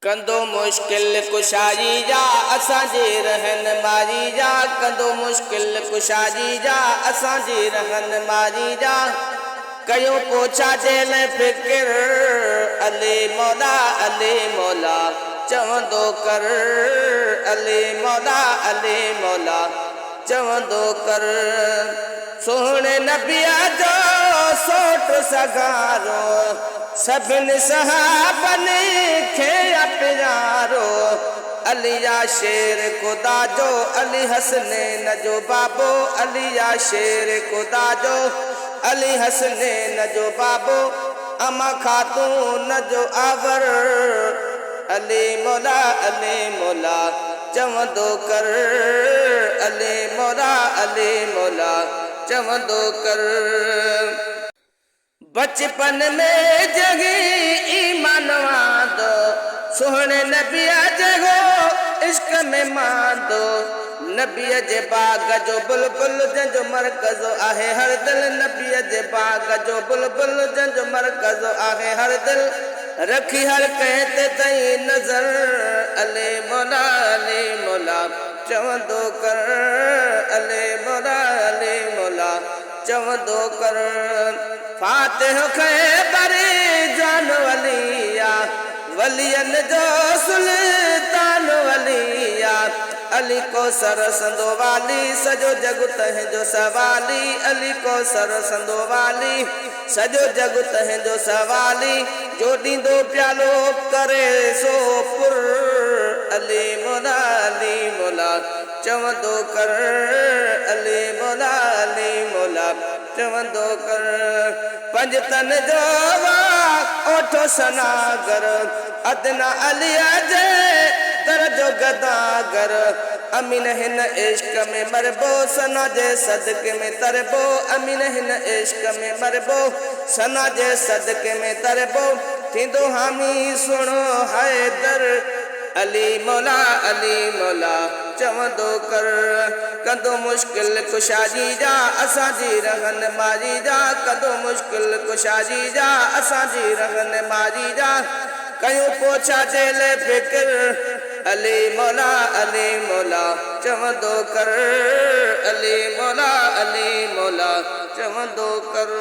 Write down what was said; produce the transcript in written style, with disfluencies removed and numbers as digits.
कंदो मुश्किल कुशाई जा असांजी रहनमारी जा कंदो मुश्किल कुशाई जा असांजी रहनमारी जा कयो पोछा जेल फिकिर अली मौला चवंदो कर अली मौला चवंदो कर सोहणे नबिया जो सोट सगारो सभिनी सहाबनि खे प्यारो अलिया शेर खुदा जो अली हसनैन जो बाबो अलिया शेर खुदा जो अली हसनैन जो बाबो अमा खातून जो आवर अली मौला चवंदो कर अली मौला चवंदो कर बचपन में जगी ईमान वांदो सोहणे नबिया जगो इश्क में मांदो नबिया जे बाग जो बुलबुल जंजो मरकज़ आहे हर दिल नबिया जे बाग जो बुलबुल जंजो मरकज़ आहे हर दिल रखी हर कंहिं ते तई नज़र अली मौला चवंदो कर अली मौला चवंदो कर फातिह ख़ैबर जान वलिया वलियन जो सुल्तान वलिया अली को सर संदो वाली सजो जग तंहिंजो सवाली अली को सर संदो वाली सजो जग तंहिंजो सवाली जो ॾींदो प्यालो करे सो पुर अली मौला चवंदो कर अली मौला चवंदो कर पंज तन जो ओठो सनागर अदना अलिया जे दर जो गदागर अमीन हिन इश्क में मरबो सना जे सदके में तरबो अमीन हिन इश्क में मरबो सना जे सदके में तरबो थींदो हामी सुनो हैदर अली मौला चवंदो कर कंदो मुश्किल कुशाजी जा असांजी रहनमारी जा कंदो मुश्किल कुशाजी जा असांजी रहनमारी जा कयो पोछा जेल फिकिर अली मौला चवंदो कर अली मौला चवंदो कर